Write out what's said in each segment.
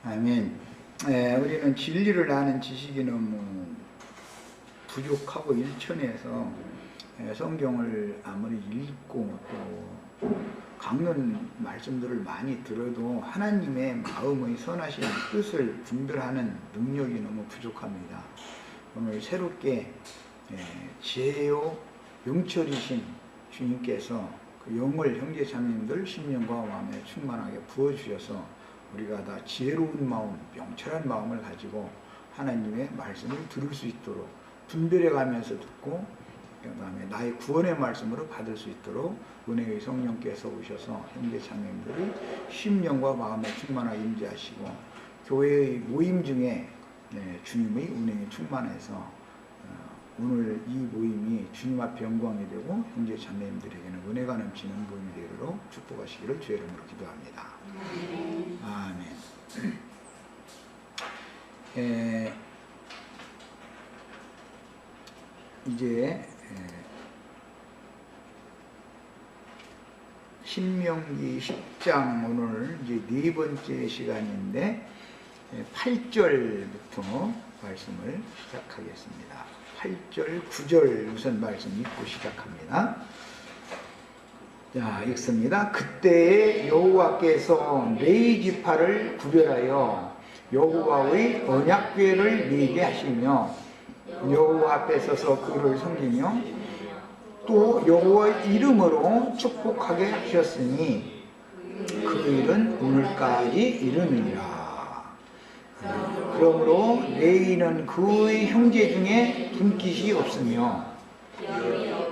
아멘. 우리는 진리를 아는 지식이 너무 부족하고 일천해서 성경을 아무리 읽고 또 강론 말씀들을 많이 들어도 하나님의 마음의 선하신 뜻을 분별하는 능력이 너무 부족합니다. 오늘 새롭게 지혜요 영철이신 주님께서 그 영을 형제자매님들 심령과 마음에 충만하게 부어주셔서 우리가 다 지혜로운 마음, 명철한 마음을 가지고 하나님의 말씀을 들을 수 있도록 분별해 가면서 듣고 그 다음에 나의 구원의 말씀으로 받을 수 있도록 은혜의 성령께서 오셔서 형제자매님들을 심령과 마음에 충만하게 임재하시고 교회의 모임 중에 주님의 은혜에 충만해서 오늘 이 모임이 주님 앞에 영광이 되고 형제 자매님들에게는 은혜가 넘치는 모임이 되도록 축복하시기를 주의 이름으로 기도합니다. 아멘. 이제 신명기 10장 오늘 이제 네 번째 시간인데 8절부터 말씀을 시작하겠습니다. 8절, 9절 우선 말씀 읽고 시작합니다. 자, 읽습니다. 그때에 여호와께서 레위 지파를 구별하여 여호와의 언약궤를 메게 하시며 여호와 앞에 서서 그를 섬기며 또 여호와의 이름으로 축복하게 하셨으니 그 일은 오늘까지 이르느니라. 그러므로 레위는 그의 형제 중에 분깃이 없으며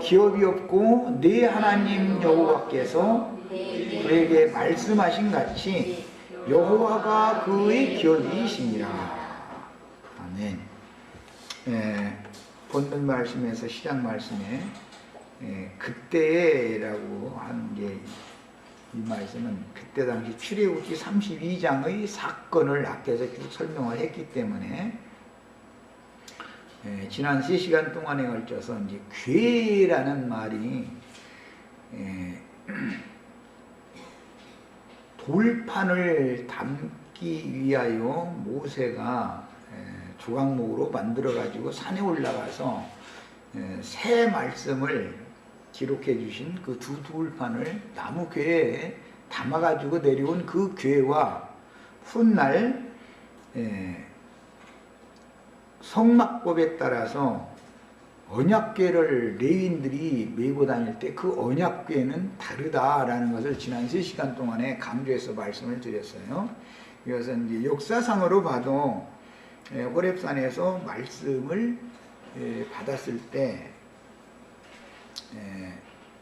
기업이 없고 내 하나님 여호와께서 그에게 말씀하신 같이 여호와가 그의 기업이시니라. 아멘. 본문 말씀에서 시작 말씀에 그때라고 하는 게 이 말씀은 그때 당시 출애굽기 32장의 사건을 앞에서 쭉 설명을 했기 때문에 지난 3시간 동안에 걸쳐서 이제 궤라는 말이 돌판을 담기 위하여 모세가 조각목으로 만들어 가지고 산에 올라가서 새 말씀을 기록해 주신 그 두 돌판을 나무 궤에 담아 가지고 내려온 그 궤와 훗날 성막법에 따라서 언약궤를 레위인들이 메고 다닐 때 그 언약궤는 다르다라는 것을 지난 3시간 동안에 강조해서 말씀을 드렸어요. 이것은 이제 역사상으로 봐도 호렙산에서 말씀을 받았을 때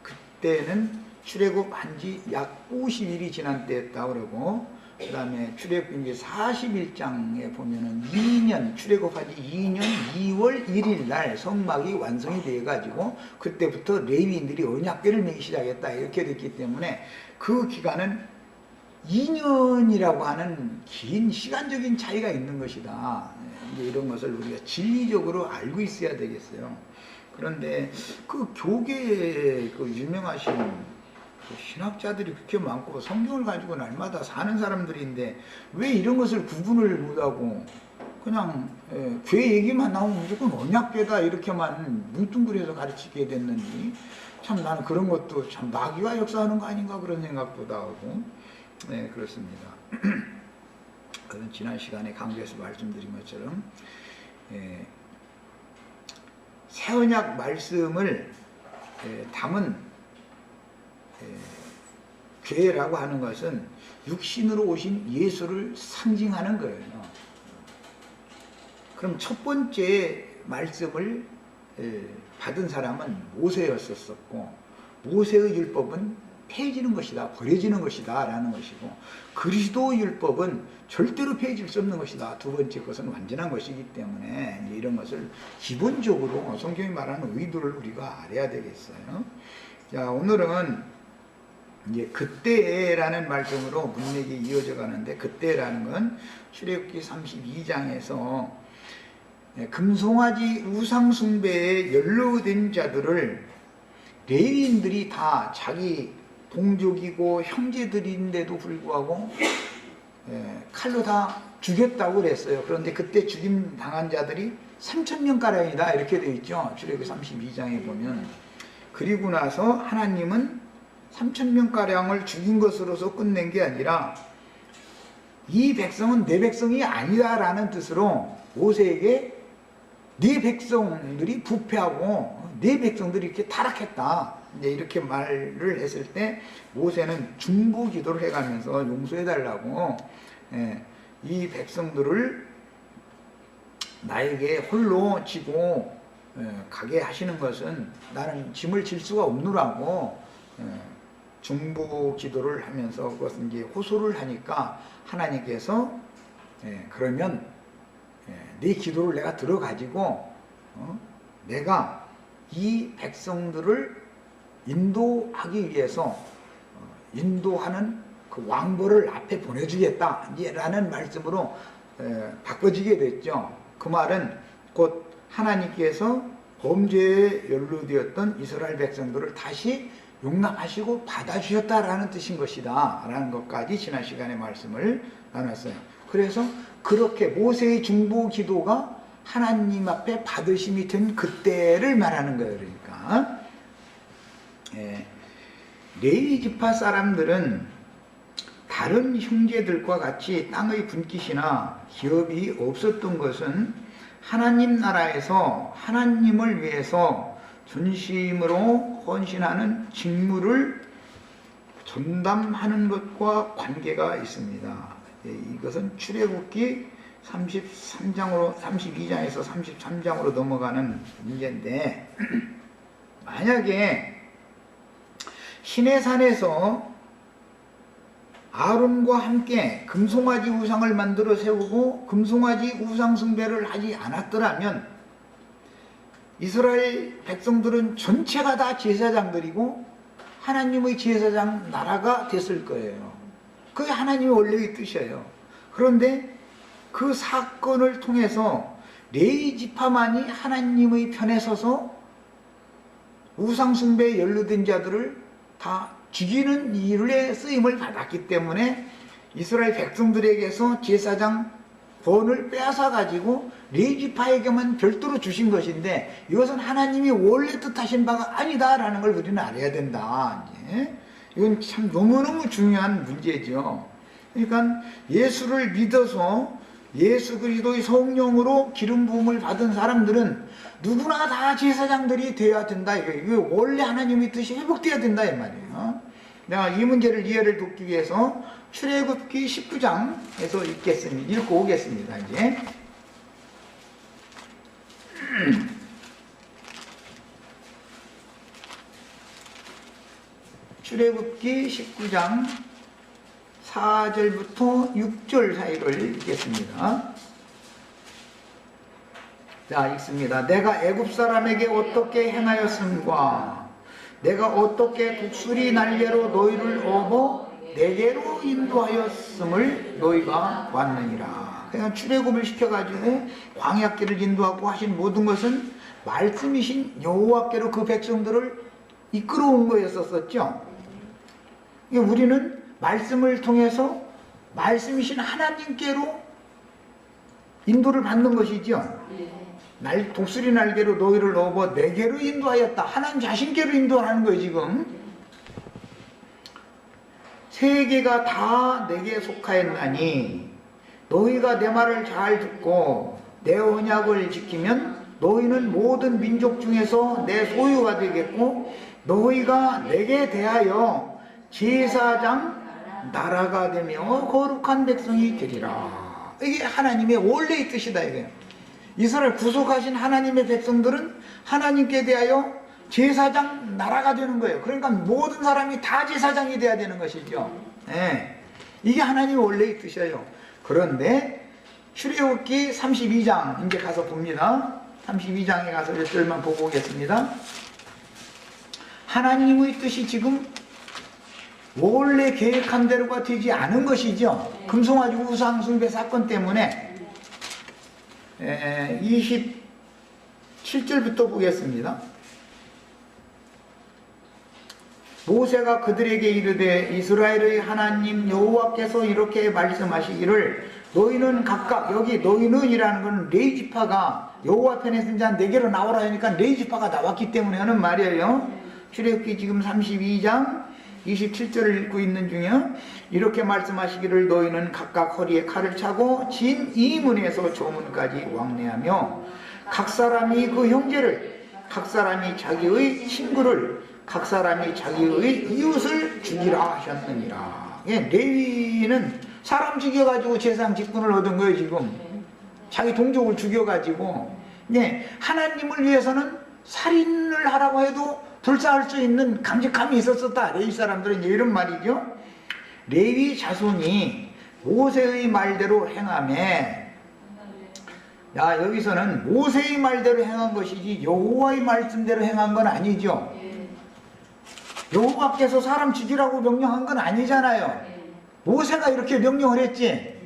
그때는 출애굽한 지 약 50일이 지난 때였다 그러고 그 다음에 출애굽기 41장에 보면은 2년 출애굽한 지 2년 2월 1일 날 성막이 완성이 되어 가지고 그때부터 레위인들이 언약궤를 메기 시작했다 이렇게 됐기 때문에 그 기간은 2년이라고 하는 긴 시간적인 차이가 있는 것이다. 이제 이런 것을 우리가 진리적으로 알고 있어야 되겠어요. 그런데 그 교계에 그 유명하신 그 신학자들이 그렇게 많고 성경을 가지고 날마다 사는 사람들인데 왜 이런 것을 구분을 못하고 그냥 궤 얘기만 나오면 무조건 언약궤다 이렇게만 뭉뚱그려서 가르치게 됐는지 참 나는 그런 것도 참 마귀가 역사하는 거 아닌가 그런 생각도 나오고 그렇습니다. 그런 지난 시간에 강조해서 말씀드린 것처럼 새언약 말씀을 담은 궤라고 하는 것은 육신으로 오신 예수를 상징하는 거예요. 그럼 첫 번째 말씀을 받은 사람은 모세였었고 모세의 율법은 폐해지는 것이다, 버려지는 것이다 라는 것이고 그리스도 율법은 절대로 폐해질 수 없는 것이다. 두 번째 것은 완전한 것이기 때문에 이런 것을 기본적으로 성경이 말하는 의도를 우리가 알아야 되겠어요. 자, 오늘은 이제 그때라는 말씀으로 문맥이 이어져 가는데 그때라는 건 출애굽기 32장에서 금송아지 우상숭배에 연루된 자들을 레위인들이 다 자기 동족이고 형제들인데도 불구하고 칼로 다 죽였다고 그랬어요. 그런데 그때 죽임 당한 자들이 3,000명가량이다 이렇게 되어 있죠. 출애굽기 32장에 보면. 그리고 나서 하나님은 3,000명가량을 죽인 것으로서 끝낸 게 아니라 이 백성은 내 백성이 아니다라는 뜻으로 모세에게 네 백성들이 부패하고 네 백성들이 이렇게 타락했다 이제 이렇게 말을 했을 때 모세는 중보 기도를 해가면서 용서해달라고 이 백성들을 나에게 홀로 지고 가게 하시는 것은 나는 짐을 질 수가 없노라고 중보 기도를 하면서 그것은 이제 호소를 하니까 하나님께서 그러면 네 기도를 내가 들어가지고 내가 이 백성들을 인도하기 위해서 인도하는 그 왕벌을 앞에 보내주겠다 라는 말씀으로 바꿔지게 됐죠. 그 말은 곧 하나님께서 범죄에 연루되었던 이스라엘 백성들을 다시 용납하시고 받아주셨다라는 뜻인 것이다 라는 것까지 지난 시간에 말씀을 나눴어요. 그래서 그렇게 모세의 중보 기도가 하나님 앞에 받으심이 된 그때를 말하는 거예요. 그러니까 레위 지파 사람들은 다른 형제들과 같이 땅의 분깃이나 기업이 없었던 것은 하나님 나라에서 하나님을 위해서 전심으로 헌신하는 직무를 전담하는 것과 관계가 있습니다. 이것은 출애굽기 32장에서 33장으로 넘어가는 문제인데 만약에 시내산에서 아론과 함께 금송아지 우상을 만들어 세우고 금송아지 우상 숭배를 하지 않았더라면 이스라엘 백성들은 전체가 다 제사장들이고 하나님의 제사장 나라가 됐을 거예요. 그게 하나님의 원래의 뜻이에요. 그런데 그 사건을 통해서 레위 지파만이 하나님의 편에 서서 우상 숭배에 연루된 자들을 다 죽이는 일에 쓰임을 받았기 때문에 이스라엘 백성들에게서 제사장 권을 빼앗아 가지고 레위 지파에게만 별도로 주신 것인데 이것은 하나님이 원래 뜻하신 바가 아니다라는 걸 우리는 알아야 된다. 이건 참 너무너무 중요한 문제죠. 그러니까 예수를 믿어서 예수 그리스도의 성령으로 기름 부음을 받은 사람들은 누구나 다 제사장들이 되어야 된다. 이거 원래 하나님의 뜻이 회복되어야 된다 이 말이에요. 내가 이 문제를 이해를 돕기 위해서 출애굽기 19장에서 읽고 오겠습니다. 이제 출애굽기 19장 4절부터 6절 사이를 읽겠습니다. 자, 읽습니다. 내가 애굽 사람에게 어떻게 행하였음과 내가 어떻게 독수리 날개로 너희를 업어 내게로 인도하였음을 너희가 봤느니라. 그냥 출애굽을 시켜가지고 광야길을 인도하고 하신 모든 것은 말씀이신 여호와께로 그 백성들을 이끌어온 거였었죠. 우리는 말씀을 통해서 말씀이신 하나님께로 인도를 받는 것이죠. 독수리 날개로 너희를 업어 내게로 인도하였다. 하나님 자신께로 인도하는 거예요. 지금 세계가 다 내게 속하였나니 너희가 내 말을 잘 듣고 내 언약을 지키면 너희는 모든 민족 중에서 내 소유가 되겠고 너희가 내게 대하여 제사장 나라가 되며 거룩한 백성이 되리라. 이게 하나님의 원래의 뜻이다. 이게 이스라엘 구속하신 하나님의 백성들은 하나님께 대하여 제사장 나라가 되는 거예요. 그러니까 모든 사람이 다 제사장이 돼야 되는 것이죠. 이게 하나님의 원래의 뜻이에요. 그런데 출애굽기 32장 이제 가서 봅니다. 32장에 가서 몇 절만 보고 오겠습니다. 하나님의 뜻이 지금 원래 계획한 대로가 되지 않은 것이죠. 금송아지 우상 숭배 사건 때문에 27절부터 보겠습니다. 모세가 그들에게 이르되 이스라엘의 하나님 여호와께서 이렇게 말씀하시기를 너희는 각각, 여기 너희는이라는 건 레위지파가 여호와 편에 쓴 자 4개로 나오라 하니까 레위지파가 나왔기 때문에 하는 말이에요. 출애굽기 지금 32장 27절을 읽고 있는 중에 이렇게 말씀하시기를 너희는 각각 허리에 칼을 차고 진 이문에서 저문까지 왕래하며 각 사람이 그 형제를, 각 사람이 자기의 친구를, 각 사람이 자기의 이웃을 죽이라 하셨느니라. 예, 레위는 사람 죽여가지고 제사장 직분을 얻은 거예요. 지금 자기 동족을 죽여가지고. 예, 하나님을 위해서는 살인을 하라고 해도 불사할 수 있는 강직함이 있었었다. 레위 사람들은 이런 말이죠. 레위 자손이 모세의 말대로 행하매, 야, 여기서는 모세의 말대로 행한 것이지 여호와의 말씀대로 행한 건 아니죠. 여호와께서 사람 죽이라고 명령한 건 아니잖아요. 모세가 이렇게 명령을 했지.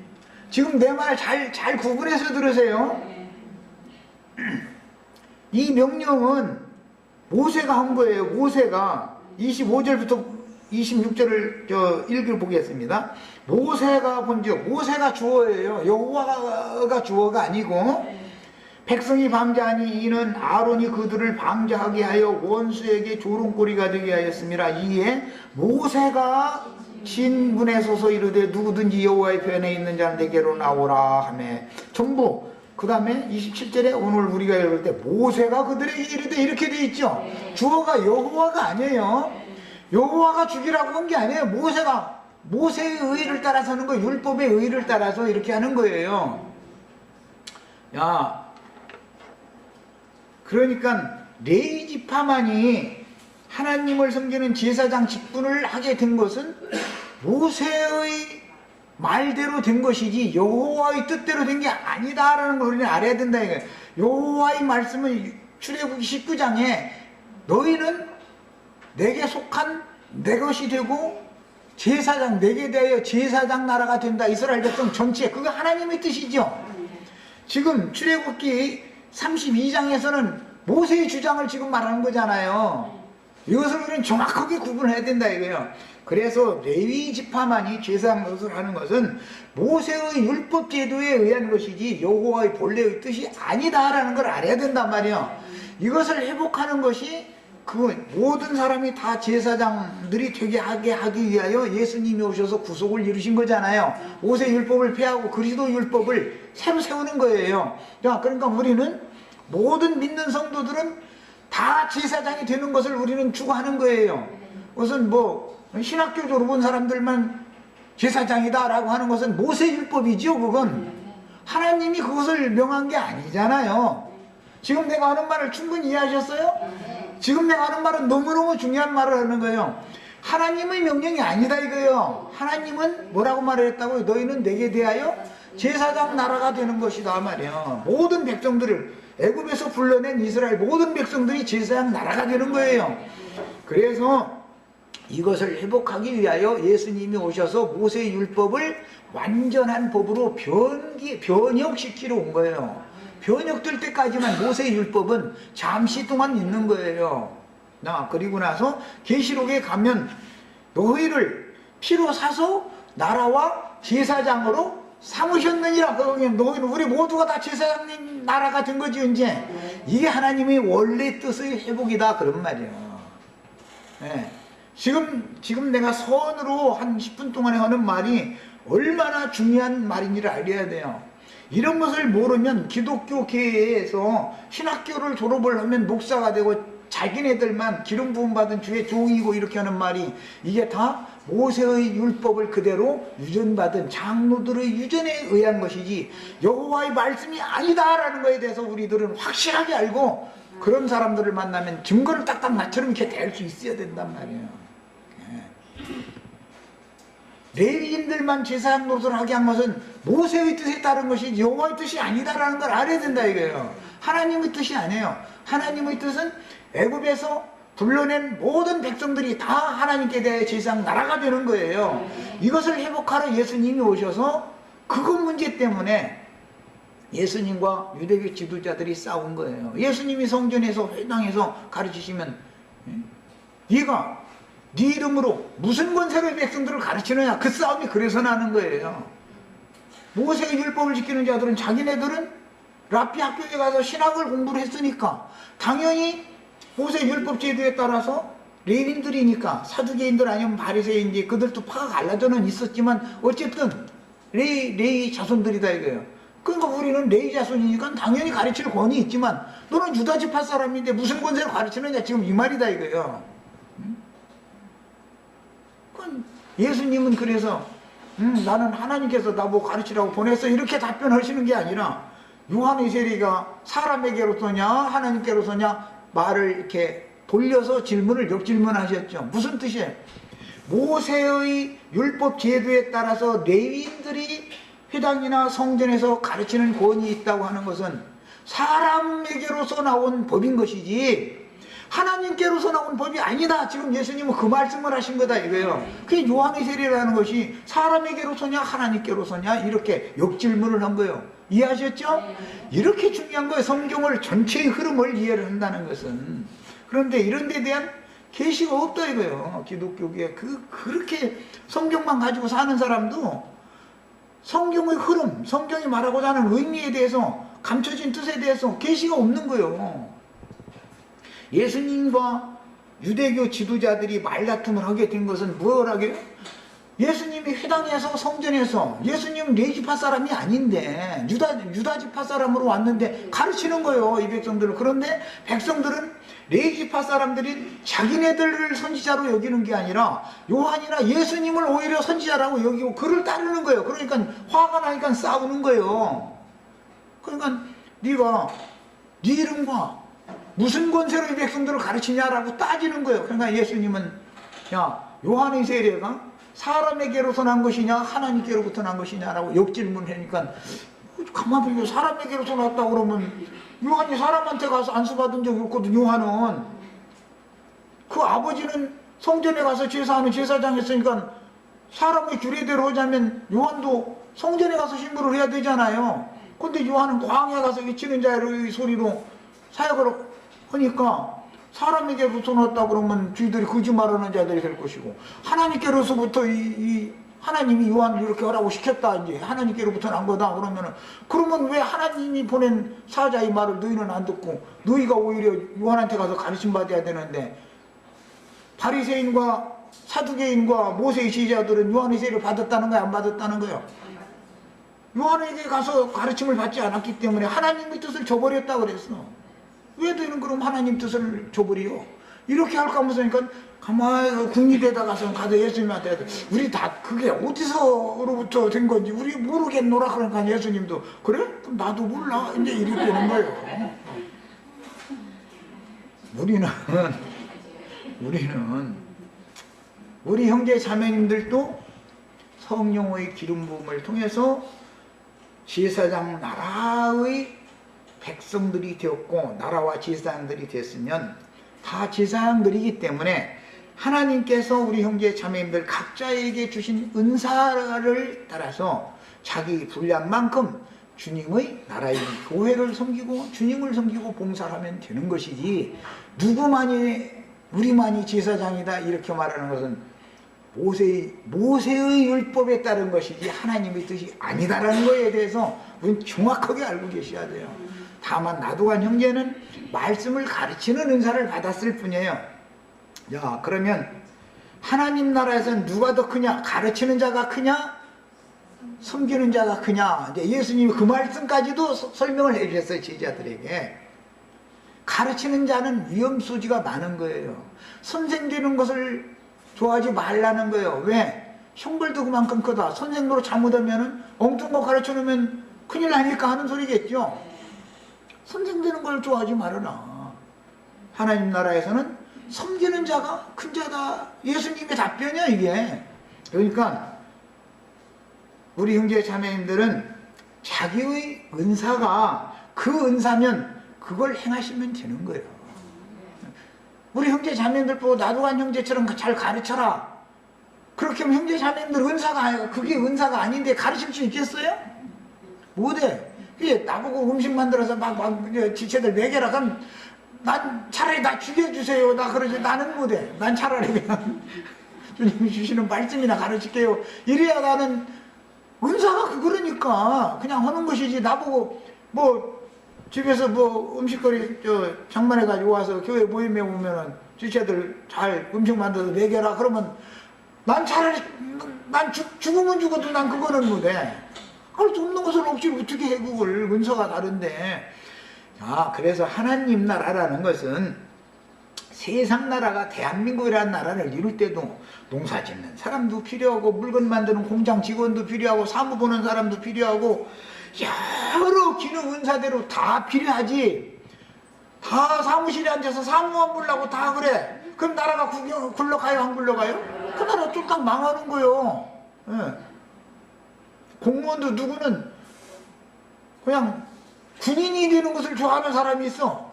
지금 내 말 잘 구분해서 들으세요. 이 명령은 모세가 한 거예요. 모세가 25절부터 26절을 읽어보겠습니다. 모세가 본즉, 모세가 주어예요. 여호와가 주어가 아니고, 백성이 방자하니 이는 아론이 그들을 방자하게 하여 원수에게 조롱거리가 되게 하였습니다. 이에 모세가 진문에 서서 이르되 누구든지 여호와의 편에 있는 자는 내게로 나오라 하매 전부. 그 다음에 27절에 오늘 우리가 읽을 때 모세가 그들에게 이르되 이렇게 돼 있죠. 주어가 여호와가 아니에요. 여호와가 죽이라고 한 게 아니에요. 모세가 모세의 의를 따라서 하는 거, 율법의 의를 따라서 이렇게 하는 거예요. 야, 그러니까 레위 지파만이 하나님을 섬기는 제사장 직분을 하게 된 것은 모세의 말대로 된 것이지 여호와의 뜻대로 된 게 아니다라는 걸 우리는 알아야 된다 이거예요. 여호와의 말씀은 출애굽기 19장에 너희는 내게 속한 내 것이 되고 제사장, 내게 대하여 제사장 나라가 된다. 이스라엘 백성 전체, 그거 하나님의 뜻이죠. 지금 출애굽기 32장에서는 모세의 주장을 지금 말하는 거잖아요. 이것을 우리는 정확하게 구분해야 된다 이거예요. 그래서 레위 지파만이 제사장 노릇을 하는 것은 모세의 율법 제도에 의한 것이지 여호와의 본래의 뜻이 아니다라는 걸 알아야 된단 말이에요. 이것을 회복하는 것이 그 모든 사람이 다 제사장들이 되게 하기 위하여 예수님이 오셔서 구속을 이루신 거잖아요. 모세 율법을 폐하고 그리스도 율법을 새로 세우는 거예요. 그러니까 우리는 모든 믿는 성도들은 다 제사장이 되는 것을 우리는 추구하는 거예요. 그것은 뭐 신학교 졸업한 사람들만 제사장이다 라고 하는 것은 모세 율법이죠. 그건 하나님이 그것을 명한 게 아니잖아요. 지금 내가 하는 말을 충분히 이해하셨어요? 지금 내가 하는 말은 너무너무 중요한 말을 하는 거예요. 하나님의 명령이 아니다 이거예요. 하나님은 뭐라고 말을 했다고요? 너희는 내게 대하여 제사장 나라가 되는 것이다 말이에요. 모든 백성들을, 애굽에서 불러낸 이스라엘 모든 백성들이 제사장 나라가 되는 거예요. 그래서 이것을 회복하기 위하여 예수님이 오셔서 모세의 율법을 완전한 법으로 변혁시키러 온 거예요. 변혁될 때까지만 모세의 율법은 잠시 동안 있는 거예요. 그리고 나서 계시록에 가면 너희를 피로 사서 나라와 제사장으로 삼으셨느니라. 너희는 우리 모두가 다 제사장님 나라가 된 거지 이제. 이게 하나님의 원래 뜻의 회복이다 그런 말이에요. 네. 지금 내가 선으로 한 10분 동안에 하는 말이 얼마나 중요한 말인지를 알아야 돼요. 이런 것을 모르면 기독교 계에서 신학교를 졸업을 하면 목사가 되고 자기네들만 기름 부음 받은 주의 종이고 이렇게 하는 말이 이게 다 모세의 율법을 그대로 유전받은 장로들의 유전에 의한 것이지 여호와의 말씀이 아니다라는 것에 대해서 우리들은 확실하게 알고 그런 사람들을 만나면 증거를 딱딱 나처럼 이렇게 댈 수 있어야 된단 말이에요. 레위인들만 제사장 노릇을 하게 한 것은 모세의 뜻에 따른 것이 여호와의 뜻이 아니다라는 걸 알아야 된다 이거예요. 하나님의 뜻이 아니에요. 하나님의 뜻은 애굽에서 불러낸 모든 백성들이 다 하나님께 대해 제사장 나라가 되는 거예요. 이것을 회복하러 예수님이 오셔서 그것 문제 때문에 예수님과 유대교 지도자들이 싸운 거예요. 예수님이 성전에서 회당에서 가르치시면 얘가 네 이름으로 무슨 권세로 백성들을 가르치느냐. 그 싸움이 그래서 나는 거예요. 모세의 율법을 지키는 자들은 자기네들은 랍비 학교에 가서 신학을 공부를 했으니까 당연히 모세 율법 제도에 따라서 레위인들이니까 사두개인들 아니면 바리새인지 그들도 파가 갈라져는 있었지만 어쨌든 레위 자손들이다 이거예요. 그러니까 우리는 레위 자손이니까 당연히 가르칠 권위 있지만 너는 유다 지파 사람인데 무슨 권세로 가르치느냐 지금 이 말이다 이거예요. 예수님은 그래서 나는 하나님께서 나보고 가르치라고 보냈어 이렇게 답변하시는 게 아니라 요한의 세리가 사람에게로서냐 하나님께로서냐 말을 이렇게 돌려서 질문을 역질문하셨죠. 무슨 뜻이에요? 모세의 율법 제도에 따라서 레위인들이 회당이나 성전에서 가르치는 권위 있다고 하는 것은 사람에게로서 나온 법인 것이지 하나님께로서 나온 법이 아니다. 지금 예수님은 그 말씀을 하신 거다 이거예요. 그게 요한의 세례라는 것이 사람에게로서냐 하나님께로서냐 이렇게 역질문을 한 거예요. 이해하셨죠? 이렇게 중요한 거예요. 성경을 전체의 흐름을 이해를 한다는 것은. 그런데 이런 데 대한 계시가 없다 이거예요. 기독교계 그렇게 성경만 가지고 사는 사람도 성경의 흐름, 성경이 말하고자 하는 의미에 대해서 감춰진 뜻에 대해서 계시가 없는 거예요. 예수님과 유대교 지도자들이 말다툼을 하게 된 것은 뭐라고요? 예수님이 회당에서 성전에서 예수님은 레위지파 사람이 아닌데 유다지파 사람으로 왔는데 가르치는 거예요 이 백성들을. 그런데 백성들은 레위지파 사람들이 자기네들을 선지자로 여기는 게 아니라 요한이나 예수님을 오히려 선지자라고 여기고 그를 따르는 거예요. 그러니까 화가 나니까 싸우는 거예요. 그러니까 네가 네 이름과 무슨 권세로 이 백성들을 가르치냐라고 따지는 거예요. 그러니까 예수님은 야 요한의 세례가 사람에게로서 난 것이냐 하나님께로부터 난 것이냐라고 역질문하니까 가만히 보니까 사람에게로서 났다고 그러면 요한이 사람한테 가서 안수받은 적이 없거든. 요한은 그 아버지는 성전에 가서 제사하는 제사장 했으니까 사람의 규례대로 하자면 요한도 성전에 가서 신부를 해야 되잖아요. 근데 요한은 광야에 가서 외치는 자의 소리로 사역을 하니까 사람에게로서 났다 그러면 쥐들이 거짓말하는 자들이 될 것이고 하나님께로서부터 이 하나님이 요한을 이렇게 하라고 시켰다 이제 하나님께로부터 난 거다 그러면 왜 하나님이 보낸 사자의 말을 너희는 안 듣고 너희가 오히려 요한한테 가서 가르침 받아야 되는데 바리새인과 사두개인과 모세의 지지자들은 요한의 세례를 받았다는 거야 안 받았다는 거예요? 요한에게 가서 가르침을 받지 않았기 때문에 하나님의 뜻을 저버렸다 그랬어. 왜 너희는 그럼 하나님 뜻을 저버려? 이렇게 할까 하면서니까 가만히 국립에다 가서 예수님한테 우리 다 그게 어디서로부터 된 건지 우리 모르겠노라 그러니까 예수님도 그래? 그럼 나도 몰라 이제 이렇게 되는 거예요. 우리는 우리 형제 자매님들도 성령의 기름 부음을 통해서 제사장 나라의 백성들이 되었고 나라와 제사장들이 됐으면 다 제사장들이기 때문에 하나님께서 우리 형제 자매님들 각자에게 주신 은사를 따라서 자기 분량만큼 주님의 나라의 교회를 섬기고 주님을 섬기고 봉사하면 되는 것이지 우리만이 제사장이다 이렇게 말하는 것은 모세의 율법에 따른 것이지 하나님의 뜻이 아니다라는 것에 대해서 우리는 정확하게 알고 계셔야 돼요. 다만 나도간 형제는 말씀을 가르치는 은사를 받았을 뿐이에요. 야 그러면 하나님 나라에서는 누가 더 크냐? 가르치는 자가 크냐? 섬기는 자가 크냐? 이제 예수님이 그 말씀까지도 설명을 해주셨어요. 제자들에게. 가르치는 자는 위험소지가 많은 거예요. 선생 되는 것을 좋아하지 말라는 거예요. 왜? 형벌도 그만큼 크다. 선생 노릇 잘못하면 엉뚱한 거 가르쳐놓으면 큰일 나니까 하는 소리겠죠. 선생 되는 걸 좋아하지 말아라. 하나님 나라에서는 섬기는 자가 큰 자다. 예수님의 답변이야 이게. 그러니까 우리 형제 자매님들은 자기의 은사가 그 은사면 그걸 행하시면 되는 거예요. 우리 형제 자매님들 보고 나도간 형제처럼 잘 가르쳐라. 그렇게 하면 형제 자매님들 그게 은사가 아닌데 가르칠 수 있겠어요? 못해. 나보고 음식 만들어서 막 지체들 먹여라. 그럼 난 차라리 나 죽여주세요. 나 그러지. 나는 못해. 난 차라리 그냥 주님이 주시는 말씀이나 가르칠게요. 이래야 나는 은사가 그러니까 그냥 하는 것이지. 나보고 뭐 집에서 뭐 음식거리 장만해 가지고 와서 교회 모임에 오면은 지체들 잘 음식 만들어서 먹여라 그러면 난 차라리 난 죽으면 죽어도 난 그거는 못해. 할 수 없는 것을 억지로 어떻게 해. 그걸 은사가 다른데. 자, 그래서 하나님 나라라는 것은 세상 나라가 대한민국이라는 나라를 이룰 때도 농사 짓는 사람도 필요하고 물건 만드는 공장 직원도 필요하고 사무 보는 사람도 필요하고 여러 기능 은사대로 다 필요하지. 다 사무실에 앉아서 사무만 보려고 다 그래. 그럼 나라가 굴러가요 안 굴러가요? 그 나라 쫄딱 망하는 거요. 예. 공무원도 누구는 그냥 군인이 되는 것을 좋아하는 사람이 있어.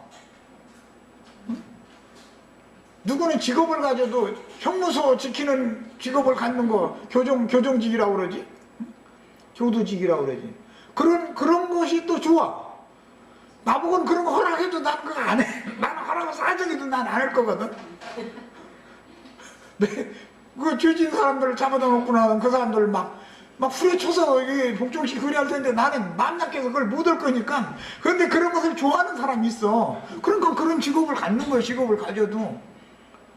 응? 누구는 직업을 가져도 형무소 지키는 직업을 갖는 거 교정직이라고 그러지? 응? 교도직이라고 그러지. 그런 것이 또 좋아. 나보고는 그런 거 허락해도 난 그거 안 해. 나는 허락을 사정해도 난 안 할 거거든. 그 죄진 사람들을 잡아다 놓고 나면 그 사람들 막 후려쳐서 이게 복종식 그리 할 텐데 나는 마음 약해서 그걸 못 할 거니까. 그런데 그런 것을 좋아하는 사람이 있어. 그러니까 그런 직업을 갖는 거야. 직업을 가져도.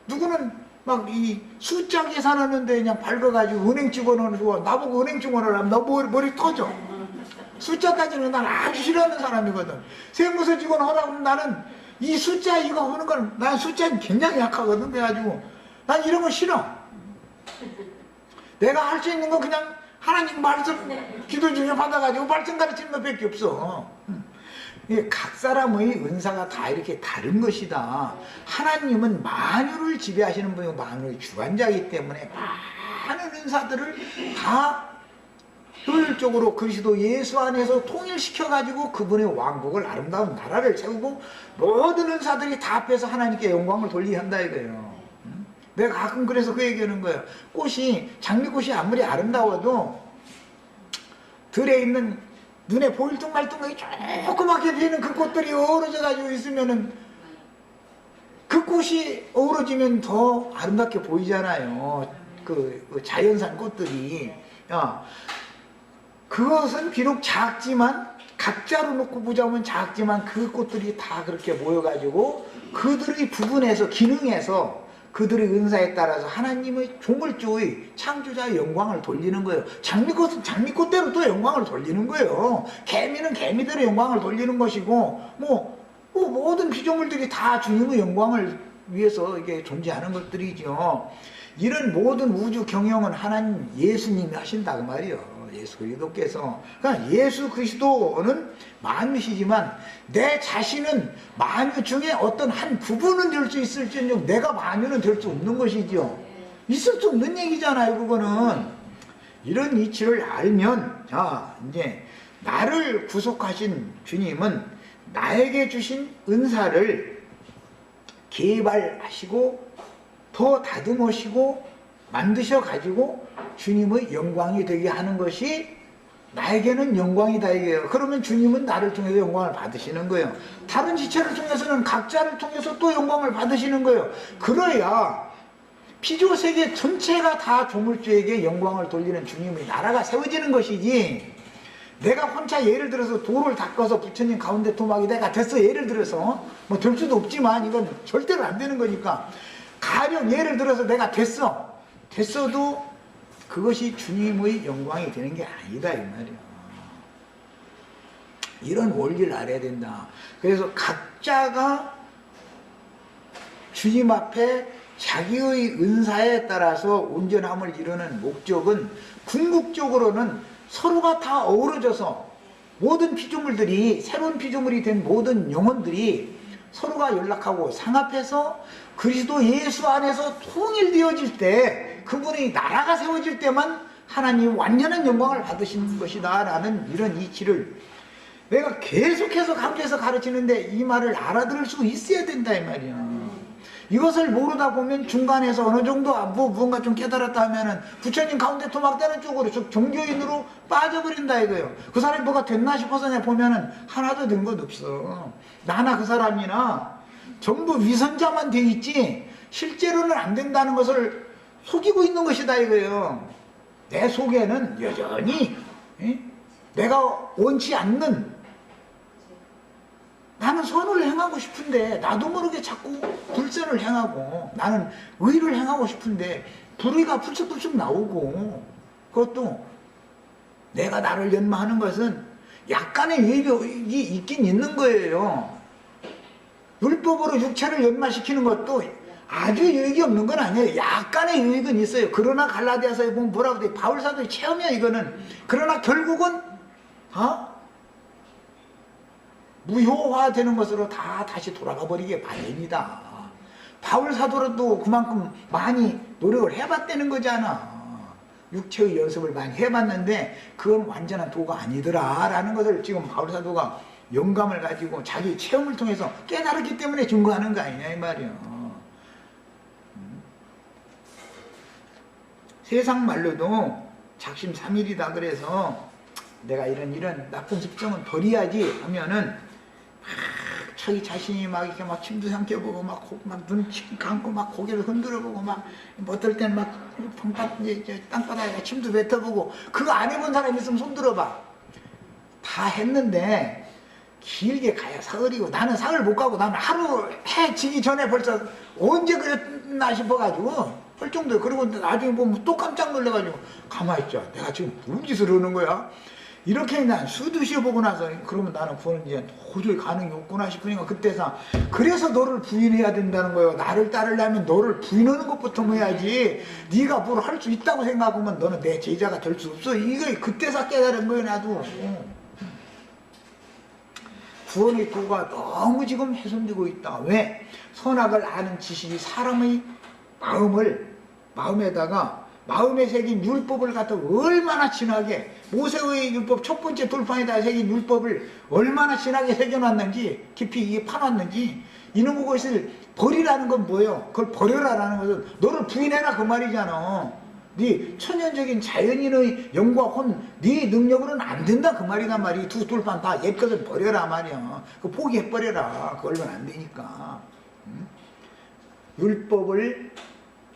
누구는 막 이 숫자 계산하는데 그냥 밝아가지고 은행 직원은 좋아. 나보고 은행 직원을 하면 나 머리 터져. 숫자 따지는 난 아주 싫어하는 사람이거든. 세무서 직원 하라고 하면 나는 이 숫자 이거 하는 건 난 숫자는 굉장히 약하거든. 그래가지고 난 이런 거 싫어. 내가 할 수 있는 건 그냥 하나님 말씀 기도 중에 받아가지고 말씀 가르치는 것밖에 없어. 각 사람의 은사가 다 이렇게 다른 것이다. 하나님은 만유를 지배하시는 분이고 만유의 주관자이기 때문에 많은 은사들을 다 효율적으로 그리스도 예수 안에서 통일시켜가지고 그분의 왕국을 아름다운 나라를 세우고 모든 은사들이 다 합해서 하나님께 영광을 돌리게 한다 이거예요. 내가 가끔 그래서 그 얘기하는 거예요. 장미꽃이 아무리 아름다워도 들에 있는 눈에 보일 둥 말 둥하게 조그맣게 피는 그 꽃들이 어우러져 가지고 있으면은 그 꽃이 어우러지면 더 아름답게 보이잖아요. 그 자연산 꽃들이. 그것은 비록 작지만 각자로 놓고 보자면 작지만 그 꽃들이 다 그렇게 모여가지고 그들의 부분에서 기능에서 그들의 은사에 따라서 하나님의 조물주의 창조자의 영광을 돌리는 거예요. 장미꽃은 장미꽃대로 또 영광을 돌리는 거예요. 개미는 개미대로 영광을 돌리는 것이고 모든 피조물들이 다 주님의 영광을 위해서 이게 존재하는 것들이죠. 이런 모든 우주 경영은 하나님 예수님이 하신다 그 말이에요. 예수 그리스도께서. 그러니까 예수 그리스도는 만유시지만 내 자신은 만유 중에 어떤 한 부분은 될 수 있을지언정 내가 만유는 될 수 없는 것이죠. 있을 수 없는 얘기잖아요. 그거는. 이런 이치를 알면 자 이제 나를 구속하신 주님은 나에게 주신 은사를 개발하시고 더 다듬으시고 만드셔 가지고 주님의 영광이 되게 하는 것이 나에게는 영광이다 이게요. 그러면 주님은 나를 통해서 영광을 받으시는 거예요. 다른 지체를 통해서는 각자를 통해서 또 영광을 받으시는 거예요. 그래야 피조세계 전체가 다 조물주에게 영광을 돌리는 주님의 나라가 세워지는 것이지. 내가 혼자 예를 들어서 돌을 닦아서 부처님 가운데 토막이 내가 됐어 예를 들어서 뭐 될 수도 없지만 이건 절대로 안 되는 거니까 가령 예를 들어서 내가 됐어도 그것이 주님의 영광이 되는 게 아니다 이 말이야. 이런 원리를 알아야 된다. 그래서 각자가 주님 앞에 자기의 은사에 따라서 온전함을 이루는 목적은 궁극적으로는 서로가 다 어우러져서 모든 피조물들이 새로운 피조물이 된 모든 영혼들이 서로가 연락하고 상합해서 그리스도 예수 안에서 통일되어질 때 그분의 나라가 세워질 때만 하나님 완전한 영광을 받으시는 것이다 라는 이런 이치를 내가 계속해서 강조해서 가르치는데 이 말을 알아들을 수 있어야 된다 이 말이야. 이것을 모르다 보면 중간에서 어느 정도 무언가 좀 깨달았다 하면은 부처님 가운데 토막되는 쪽으로 즉 종교인으로 빠져버린다 이거예요. 그 사람이 뭐가 됐나 싶어서 내가 보면은 하나도 된 것 없어. 나나 그 사람이나 전부 위선자만 돼 있지 실제로는 안 된다는 것을 속이고 있는 것이다 이거예요. 내 속에는 여전히 내가 원치 않는, 나는 선을 행하고 싶은데 나도 모르게 자꾸 불선을 행하고, 나는 의를 행하고 싶은데 불의가 불쑥불쑥 나오고, 그것도 내가 나를 연마하는 것은 약간의 유익이 있긴 있는 거예요. 율법으로 육체를 연마시키는 것도 아주 유익이 없는 건 아니에요. 약간의 유익은 있어요. 그러나 갈라디아서에 보면 뭐라고 돼? 바울사도의 체험이야 이거는. 그러나 결국은 무효화되는 것으로 다 다시 돌아가 버리게 마련이다. 바울사도로도 그만큼 많이 노력을 해봤다는 거잖아. 육체의 연습을 많이 해봤는데 그건 완전한 도가 아니더라 라는 것을 지금 바울사도가 영감을 가지고 자기 체험을 통해서 깨달았기 때문에 증거하는 거 아니냐 이 말이야. 세상 말로도 작심삼일이다 그래서 내가 이런 나쁜 습성은 버려야지 하면은 자기 자신이 막 이렇게 막 침도 삼켜보고 막 눈 감고 막 고개를 흔들어보고 막 어떨 때는 막 땅바닥에 침도 뱉어보고, 그거 안 해본 사람 있으면 손 들어봐. 다 했는데 길게 가야 사흘이고, 나는 사흘 못 가고 나는 하루 해 지기 전에 벌써 언제 그랬나 싶어가지고 할 정도예요. 그리고 나중에 보면 또 깜짝 놀라가지고 가만히 있자. 내가 지금 무슨 짓을 하는 거야? 이렇게 난 수도 쉬어보고 나서 그러면 나는 그거는 이제 도저히 가능이 없구나 싶으니까 그때서 그래서 너를 부인해야 된다는 거예요. 나를 따르려면 너를 부인하는 것부터 해야지. 네가 뭘 할 수 있다고 생각하면 너는 내 제자가 될 수 없어. 이거 그때서 깨달은 거예요 나도. 구원의 도가 너무 지금 훼손되고 있다. 왜? 선악을 아는 지식이 사람의 마음에 새긴 율법을 갖다 얼마나 진하게, 모세의 율법 첫 번째 돌판에다 새긴 율법을 얼마나 진하게 새겨놨는지, 깊이 이게 파놨는지, 이놈의 것을 버리라는 건 뭐예요? 그걸 버려라라는 것은 너를 부인해라 그 말이잖아. 네 천연적인 자연인의 영과 혼, 네 능력으로는 안 된다 그 말이란 말이. 두 돌판 다 옛것을 버려라 말이야. 그거 포기해버려라. 그걸로는 안 되니까. 율법을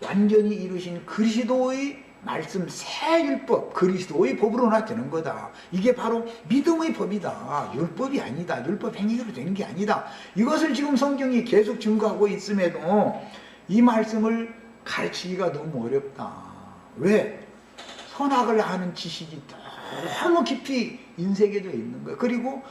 완전히 이루신 그리스도의 말씀 새 율법, 그리스도의 법으로 나타는 거다. 이게 바로 믿음의 법이다. 율법이 아니다. 율법 행위로 되는 게 아니다. 이것을 지금 성경이 계속 증거하고 있음에도 이 말씀을 가르치기가 너무 어렵다. 왜? 선악을 아는 지식이 너무 깊이 인색해져 있는 거예요. 그리고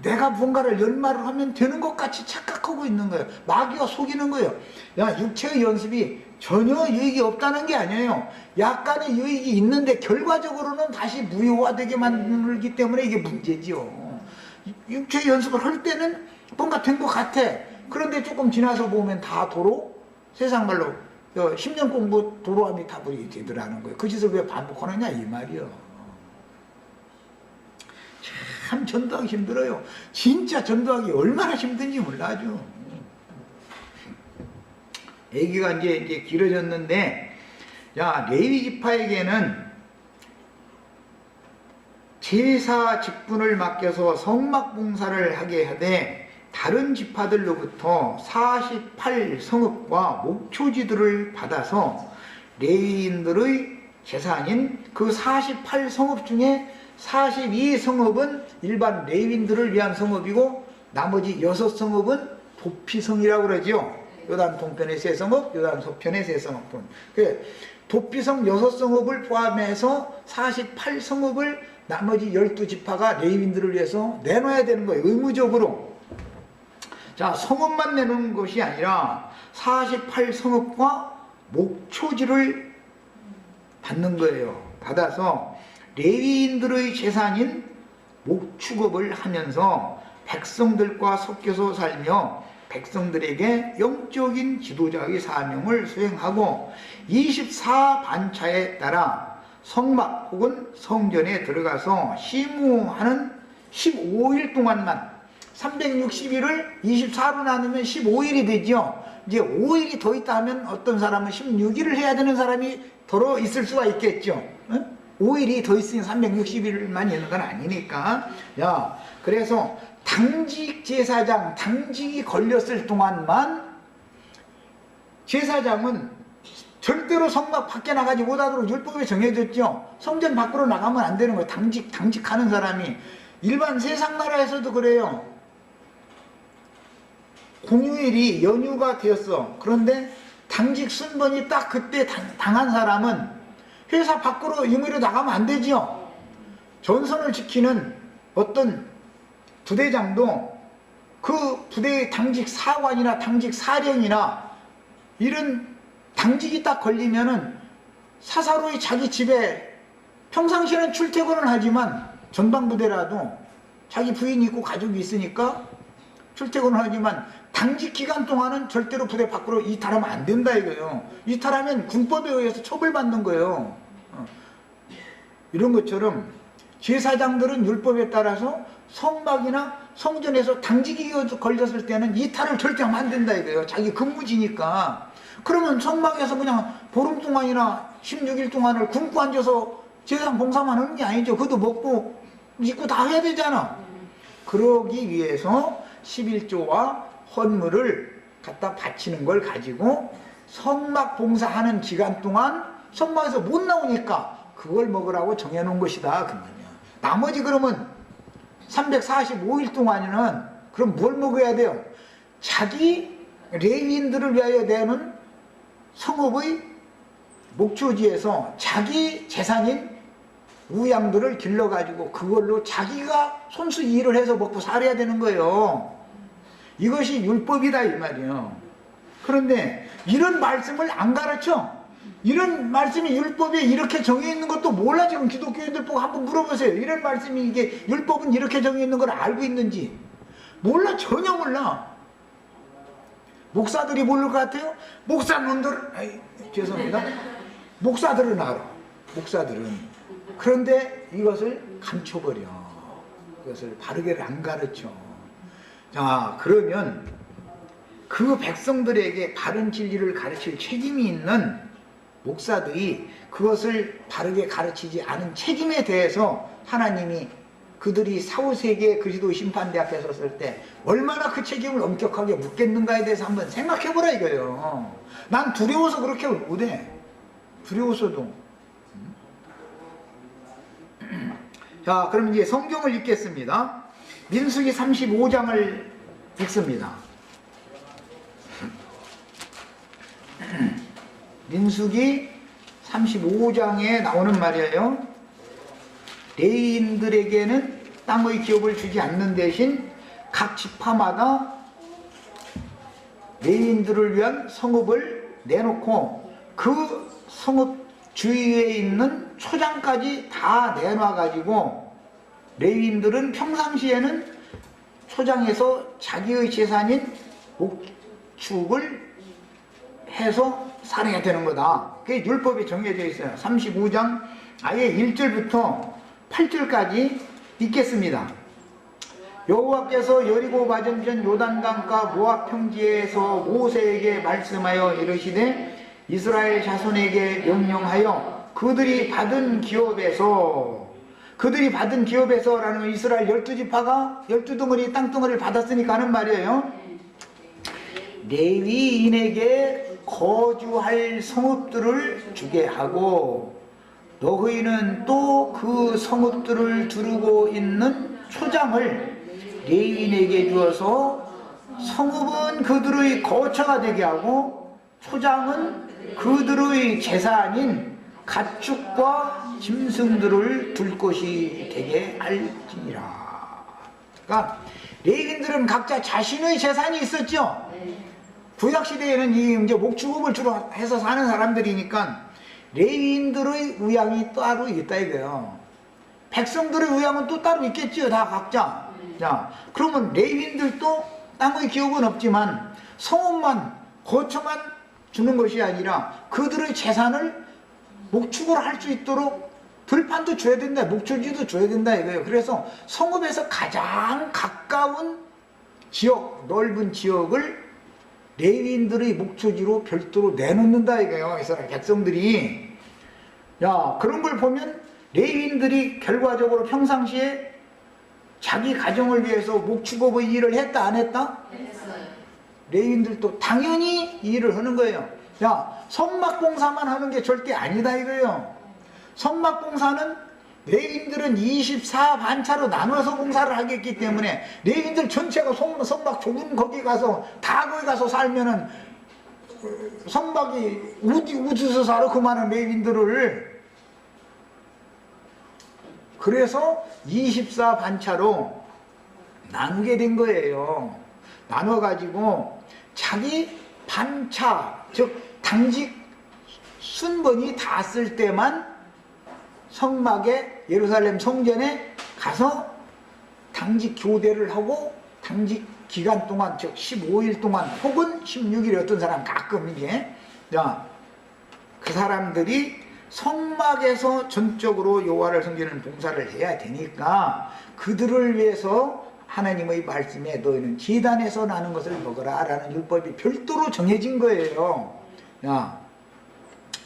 내가 뭔가를 연마를 하면 되는 것 같이 착각하고 있는 거예요. 마귀가 속이는 거예요. 야, 육체의 연습이 전혀 유익이 없다는 게 아니에요. 약간의 유익이 있는데 결과적으로는 다시 무효화되게 만들기 때문에 이게 문제지요. 육체 연습을 할 때는 뭔가 된 것 같아. 그런데 조금 지나서 보면 다 도로, 세상 말로 10년 공부 도로함이 타버리게 되더라는 거예요. 그 짓을 왜 반복하느냐 이 말이요. 참 전도하기 힘들어요. 진짜 전도하기 얼마나 힘든지 몰라죠. 얘기가 이제 길어졌는데, 야, 레위 지파에게는 제사 직분을 맡겨서 성막 봉사를 하게 하되 다른 지파들로부터 48성읍과 목초지들을 받아서 레위인들의 재산인 그 48성읍 중에 42성읍은 일반 레위인들을 위한 성읍이고 나머지 6성읍은 도피성이라고 그러죠. 요단 동편의 세 성읍, 요단 서편의 세 성읍. 도피성 6성읍을 포함해서 48성읍을 나머지 12지파가 레위인들을 위해서 내놔야 되는 거예요. 의무적으로. 자, 성읍만 내놓은 것이 아니라 48성읍과 목초지를 받는 거예요. 받아서 레위인들의 재산인 목축업을 하면서 백성들과 섞여서 살며 백성들에게 영적인 지도자의 사명을 수행하고 24반차에 따라 성막 혹은 성전에 들어가서 시무하는 15일 동안만, 360일을 24로 나누면 15일이 되죠. 이제 5일이 더 있다 하면 어떤 사람은 16일을 해야 되는 사람이 더 있을 수가 있겠죠. 5일이 더 있으니 360일만 있는 건 아니니까. 야, 그래서 당직 제사장, 당직이 걸렸을 동안만 제사장은 절대로 성막 밖에 나가지 못하도록 율법에 정해졌죠. 성전 밖으로 나가면 안 되는 거예요. 당직하는 사람이. 일반 세상 나라에서도 그래요. 공휴일이 연휴가 되었어. 그런데 당직 순번이 딱 그때 당한 사람은 회사 밖으로 임의로 나가면 안 되지요. 전선을 지키는 어떤 부대장도 그 부대의 당직 사관이나 당직 사령이나 이런 당직이 딱 걸리면은 사사로이 자기 집에 평상시에는 출퇴근을 하지만 전방부대라도 자기 부인이 있고 가족이 있으니까 출퇴근을 하지만 당직 기간 동안은 절대로 부대 밖으로 이탈하면 안 된다 이거예요. 이탈하면 군법에 의해서 처벌받는 거예요. 이런 것처럼 제사장들은 율법에 따라서 성막이나 성전에서 당직이 걸렸을 때는 이탈을 절대 하면 안 된다 이거예요. 자기 근무지니까. 그러면 성막에서 그냥 보름 동안이나 16일 동안을 굶고 앉아서 제사장 봉사만 하는 게 아니죠. 그것도 먹고 입고 다 해야 되잖아. 그러기 위해서 11조와 헌물을 갖다 바치는 걸 가지고 성막 봉사하는 기간 동안 성막에서 못 나오니까 그걸 먹으라고 정해놓은 것이다 그 말이야. 나머지 그러면 345일 동안에는 그럼 뭘 먹어야 돼요? 자기 레위인들을 위하여 내는 성읍의 목초지에서 자기 재산인 우양들을 길러가지고 그걸로 자기가 손수 일을 해서 먹고 살아야 되는 거예요. 이것이 율법이다 이 말이에요. 그런데 이런 말씀을 안 가르쳐. 이런 말씀이 율법에 이렇게 정해 있는 것도 몰라. 지금 기독교인들 보고 한번 물어보세요. 이런 말씀이 이게 율법은 이렇게 정해 있는 걸 알고 있는지. 몰라. 전혀 몰라. 목사들이 모를 것 같아요? 목사님들, 죄송합니다. 목사들은 알아. 목사들은. 그런데 이것을 감춰버려. 이것을 바르게 안 가르쳐. 자, 그러면 그 백성들에게 바른 진리를 가르칠 책임이 있는 목사들이 그것을 바르게 가르치지 않은 책임에 대해서 하나님이 그들이 사후세계 그리스도 심판대 앞에 섰을 때 얼마나 그 책임을 엄격하게 묻겠는가에 대해서 한번 생각해보라 이거예요. 난 두려워서 그렇게 못해. 두려워서도. 자, 그럼 이제 성경을 읽겠습니다. 민수기 35장을 읽습니다. 민수기 35장에 나오는 말이에요. 레위인들에게는 땅의 기업을 주지 않는 대신 각 지파마다 레위인들을 위한 성읍을 내놓고 그 성읍 주위에 있는 초장까지 다 내놔가지고 레위인들은 평상시에는 초장에서 자기의 재산인 목축을 해서 살아야 되는 거다. 그게 율법에 정해져 있어요. 35장 아예 1절부터 8절까지 읽겠습니다. 여호와께서 여리고 맞은편 요단강가 모압 평지에서 모세에게 말씀하여 이르시되 이스라엘 자손에게 명령하여 그들이 받은 기업에서라는 이스라엘 12지파가 12덩어리 땅덩어리를 받았으니까 하는 말이에요. 레위인에게 거주할 성읍들을 주게 하고 너희는 또 그 성읍들을 두르고 있는 초장을 레위인에게 주어서 성읍은 그들의 거처가 되게 하고 초장은 그들의 재산인 가축과 짐승들을 둘 곳이 되게 할지니라. 그러니까 레위인들은 각자 자신의 재산이 있었죠. 구약시대에는 이제 목축업을 주로 해서 사는 사람들이니까 레위인들의 의향이 따로 있다 이거예요. 백성들의 의향은 또 따로 있겠지요. 다 각자. 자, 그러면 레위인들도 땅의 기업은 없지만 성읍만 거처만 주는 것이 아니라 그들의 재산을 목축을 할 수 있도록 들판도 줘야 된다. 목초지도 줘야 된다 이거예요. 그래서 성읍에서 가장 가까운 지역, 넓은 지역을 레위인들의 목초지로 별도로 내놓는다 이거예요. 이스라엘 백성들이. 야, 그런 걸 보면 레위인들이 결과적으로 평상시에 자기 가정을 위해서 목축업의 일을 했다 안 했다? 했어요. 레위인들도 당연히 이 일을 하는 거예요. 야, 성막봉사만 하는 게 절대 아니다 이거예요. 성막봉사는 레위인들은 24반차로 나눠서 봉사를 하겠기 때문에 레위인들 전체가 성막 좁은 거기 가서 다 거기 가서 살면은 성막이 어디서 살아 그 많은 레위인들을. 그래서 24반차로 나누게 된 거예요. 나눠가지고 자기 반차 즉 당직 순번이 닿았을 때만 성막에 예루살렘 성전에 가서 당직 교대를 하고 당직 기간 동안 즉 15일 동안 혹은 16일 어떤 사람 가끔 이제 그 사람들이 성막에서 전적으로 여호와를 섬기는 봉사를 해야 되니까 그들을 위해서 하나님의 말씀에 너희는 제단에서 나는 것을 먹어라 라는 율법이 별도로 정해진 거예요.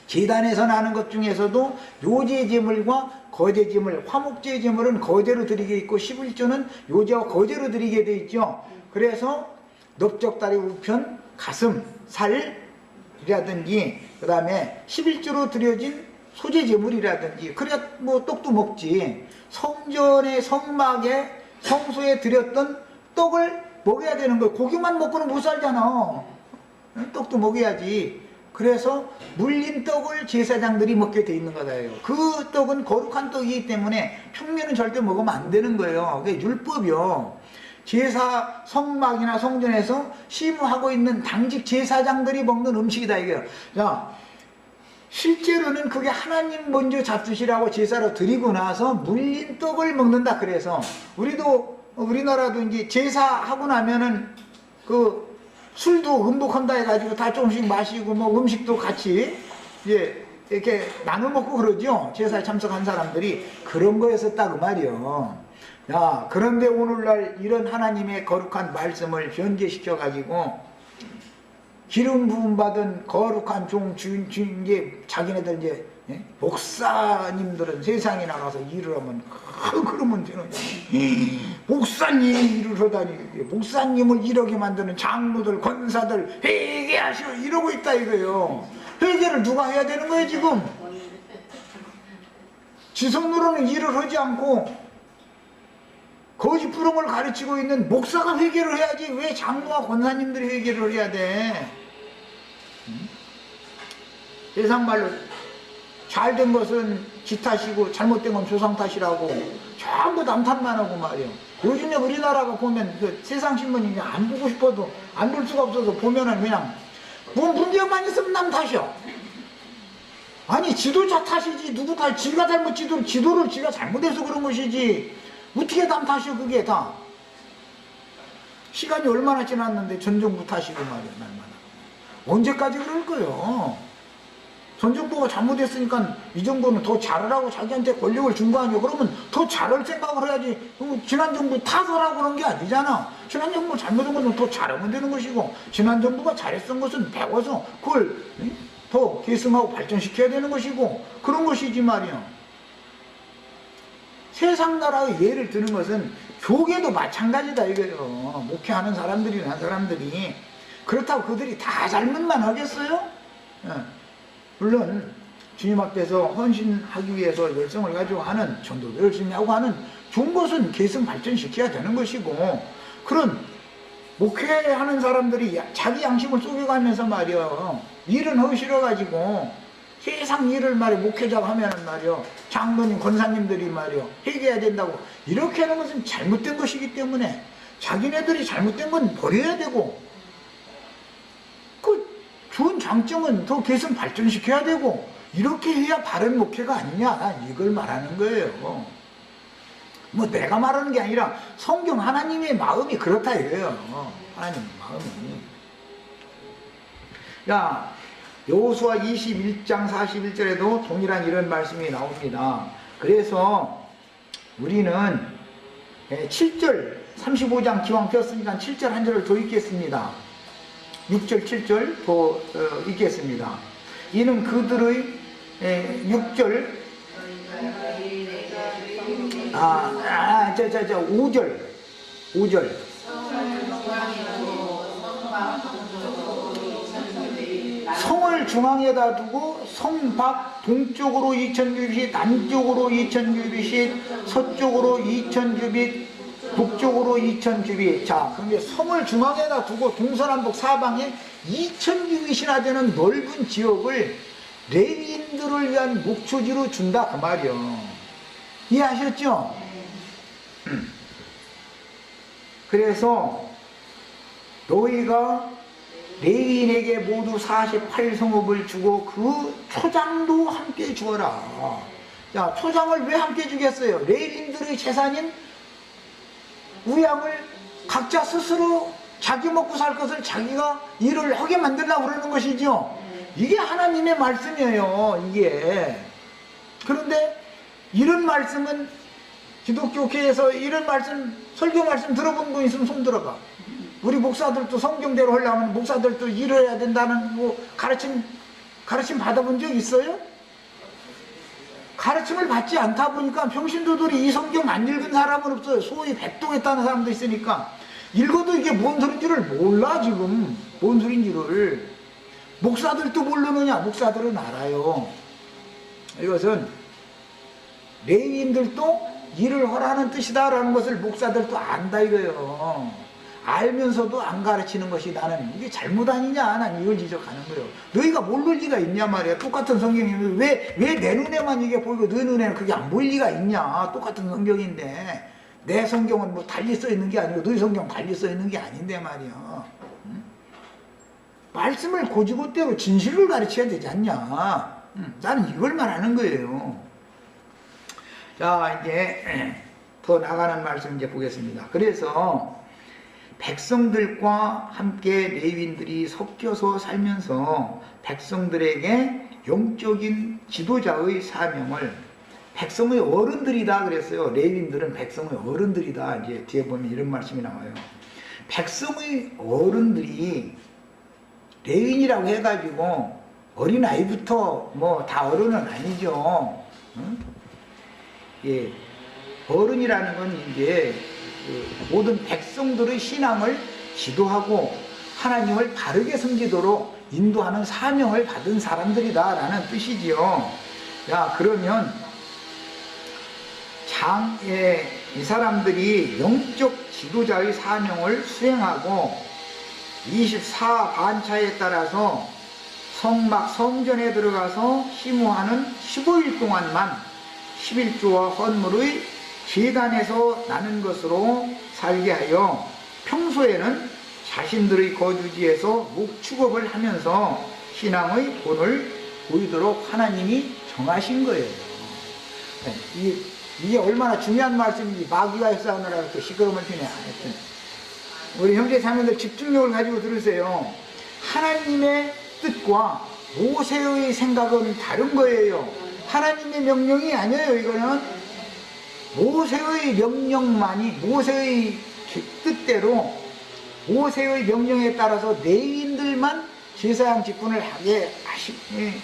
제단에서 나는 것 중에서도 요제 제물과 거제 제물, 화목제 제물은 거제로 드리게 있고 11조는 요제와 거제로 드리게 돼 있죠. 그래서 넓적다리 우편, 가슴, 살이라든지 그 다음에 11조로 드려진 소제 제물이라든지 그래야 뭐 떡도 먹지. 성전의 성막에 성소에 드렸던 떡을 먹어야 되는 거예요. 고기만 먹고는 못 살잖아. 떡도 먹어야지. 그래서 물린 떡을 제사장들이 먹게 돼 있는 거다요. 그 떡은 거룩한 떡이기 때문에 평면은 절대 먹으면 안 되는 거예요. 그게 율법이요. 제사 성막이나 성전에서 시무하고 있는 당직 제사장들이 먹는 음식이다 이거예요. 자, 실제로는 그게 하나님 먼저 잡수시라고 제사로 드리고 나서 물린 떡을 먹는다. 그래서 우리나라도 이제 제사하고 나면은 그 술도 음복한다 해가지고 다 조금씩 마시고 뭐 음식도 같이 이렇게 나눠 먹고 그러죠. 제사에 참석한 사람들이 그런 거였었다 그 말이요. 야, 그런데 오늘날 이런 하나님의 거룩한 말씀을 변제시켜 가지고 기름 부음 받은 거룩한 주인 이제 자기네들 이제 목사님들은 세상에 나가서 일을 하면 그러면 되는 목사님 일을 하다니 목사님을 이러게 만드는 장로들 권사들 회개하시오 이러고 있다 이거예요. 회개를 누가 해야 되는 거예요 지금? 지성으로는 일을 하지 않고 거짓부름을 가르치고 있는 목사가 회개를 해야지 왜 장로와 권사님들이 회개를 해야 돼? 세상 말로 잘된 것은 지 탓이고 잘못된 건 조상 탓이라고 전부 남 탓만 하고 말이에요. 요즘에 우리나라가 보면 그 세상 신문이 안 보고 싶어도 안 볼 수가 없어서 보면은 그냥 뭐 문제만 있으면 남 탓이야. 아니 지도자 탓이지 누구 탓 지가 잘못 지도를 지가 잘못해서 그런 것이지 어떻게 남 탓이야 그게 다. 시간이 얼마나 지났는데 전 정부 탓이고 말이야 날마다. 언제까지 그럴 거요? 전 정부가 잘못했으니까 이 정부는 더 잘하라고 자기한테 권력을 준 거 아니에요? 그러면 더 잘할 생각을 해야지. 지난 정부 탓하라고 그런 게 아니잖아. 지난 정부 잘못한 것은 더 잘하면 되는 것이고 지난 정부가 잘했던 것은 배워서 그걸 더 계승하고 발전시켜야 되는 것이고 그런 것이지 말이야. 세상 나라의 예를 드는 것은 교계도 마찬가지다 이거예요. 목회하는 사람들이나 한 사람들이 그렇다고 그들이 다 잘못만 하겠어요? 물론 주님 앞에서 헌신하기 위해서 열성을 가지고 하는 전도도 열심히 하고 하는 좋은 것은 계승 발전시켜야 되는 것이고 그런 목회하는 사람들이 자기 양심을 속여가면서 말이야 일은 하기 싫어가지고 세상 일을 말이야 목회자가 하면은 말이야 장로님 권사님들이 말이야 회개해야 된다고 이렇게 하는 것은 잘못된 것이기 때문에 자기네들이 잘못된 건 버려야 되고 그 좋은 장점은 더 계속 발전시켜야 되고 이렇게 해야 바른 목회가 아니냐 이걸 말하는 거예요. 뭐 내가 말하는 게 아니라 성경 하나님의 마음이 그렇다 이거예요. 하나님의 마음이. 야, 여호수아 21장 41절에도 동일한 이런 말씀이 나옵니다. 그래서 우리는 7절 35장 기왕 폈으니까 7절 한 절을 더 읽겠습니다. 6절 7절 더 읽겠습니다. 이는 그들의 6절 5절. 성을 중앙에다 두고 성 밖 동쪽으로 2000규빗, 남쪽으로 2000규빗, 서쪽으로 2000규빗, 북쪽으로 2000규빗. 자, 그런데 성을 중앙에다 두고 동서남북 사방에 2000규빗이나 되는 넓은 지역을 레위인들을 위한 목초지로 준다 그 말이요. 이해하셨죠? 그래서 너희가 레위인에게 모두 48성읍을 주고 그 초장도 함께 주어라. 자, 초장을 왜 함께 주겠어요? 레위인들의 재산인 우양을 각자 스스로 자기 먹고 살 것을 자기가 일을 하게 만들려고 그러는 것이죠. 이게 하나님의 말씀이에요, 이게. 그런데 이런 말씀은 기독교계에서 이런 말씀, 설교 말씀 들어본 분 있으면 손 들어봐. 우리 목사들도 성경대로 하려면 목사들도 일을 해야 된다는 뭐 가르침 받아본 적 있어요? 가르침을 받지 않다 보니까 평신도들이 이 성경 안 읽은 사람은 없어요. 소위 백동했다는 사람도 있으니까 읽어도 이게 뭔 소린지를 몰라. 지금 뭔 소린지를 목사들도 모르느냐? 목사들은 알아요. 이것은 레위인들도 일을 하라는 뜻이다라는 것을 목사들도 안다 이거예요. 알면서도 안 가르치는 것이 나는 이게 잘못 아니냐, 난 이걸 지적하는 거예요. 너희가 모를 리가 있냐 말이야. 똑같은 성경인데 왜 내 눈에만 이게 보이고 너 눈에는 그게 안 보일 리가 있냐. 똑같은 성경인데 내 성경은 뭐 달리 써 있는 게 아니고 너희 성경 달리 써 있는 게 아닌데 말이야. 응? 말씀을 고지고대로 진실을 가르쳐야 되지 않냐. 나는 이걸 말하는 거예요. 자, 이제 더 나가는 말씀 이제 보겠습니다. 그래서 백성들과 함께 레위인들이 섞여서 살면서 백성들에게 영적인 지도자의 사명을, 백성의 어른들이다 그랬어요. 레위인들은 백성의 어른들이다. 이제 뒤에 보면 이런 말씀이 나와요. 백성의 어른들이 레위인이라고 해가지고 어린아이부터 뭐 다 어른은 아니죠. 응? 예, 어른이라는 건 이제 모든 백성들의 신앙을 지도하고 하나님을 바르게 섬기도록 인도하는 사명을 받은 사람들이다 라는 뜻이지요. 야, 그러면 이 사람들이 영적 지도자의 사명을 수행하고 24반차에 따라서 성전에 들어가서 심호하는 15일 동안만 11조와 헌물의 제단에서 나는 것으로 살게 하여 평소에는 자신들의 거주지에서 목축업을 하면서 신앙의 본을 보이도록 하나님이 정하신 거예요. 이게 얼마나 중요한 말씀인지 마귀가 역사하느라 또 시끄러움을 피네. 하여튼 우리 형제 자매들 집중력을 가지고 들으세요. 하나님의 뜻과 모세의 생각은 다른 거예요. 하나님의 명령이 아니에요. 이거는 모세의 명령만이, 모세의 뜻대로 모세의 명령에 따라서 레위인들만 제사장 직분을 하게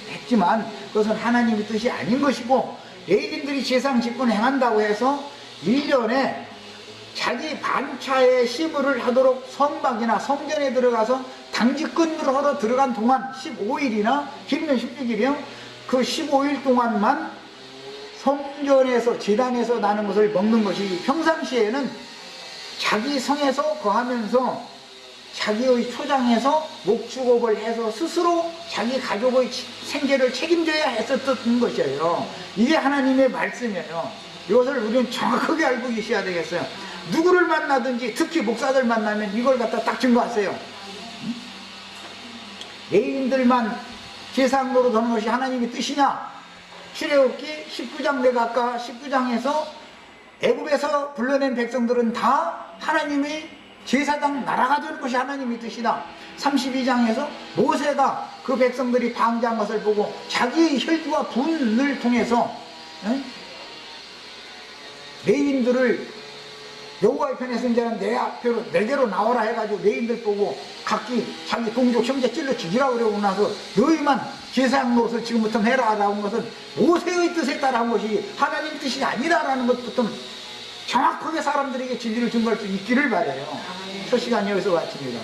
했지만 그것은 하나님의 뜻이 아닌 것이고, 레위인들이 제사장 직분을 행한다고 해서 1년에 자기 반차의 시부를 하도록 성막이나 성전에 들어가서 당직근무를 하러 들어간 동안 15일이나 길면 16일이요. 그 15일 동안만 성전에서 제단에서 나는 것을 먹는 것이, 평상시에는 자기 성에서 거하면서 자기의 초장에서 목축업을 해서 스스로 자기 가족의 생계를 책임져야 했었던 것이에요. 이게 하나님의 말씀이에요. 이것을 우리는 정확하게 알고 계셔야 되겠어요. 누구를 만나든지 특히 목사들 만나면 이걸 갖다 딱 증거하세요. 레위인들만 제사장으로 도는 것이 하나님의 뜻이냐? 출애굽기 19장, 내가 아까 19장에서 애굽에서 불러낸 백성들은 다 하나님의 제사장 나라가 되는 것이 하나님의 뜻이다. 32장에서 모세가 그 백성들이 방자한 것을 보고 자기의 혈기와 분을 통해서 레위인들을 여호와의 편에 선 자는 내 앞으로 내게로 나오라 해가지고 레위인들 보고 각기 자기 동족 형제 찔러 죽이라고 그러고 나서 너희만 제사장 노릇을 지금부터 해라 라는 것은 모세의 뜻에 따라 한 것이 하나님의 뜻이 아니라는 것부터 정확하게 사람들에게 진리를 증거할 수 있기를 바래요. 첫 시간 여기서 마칩니다.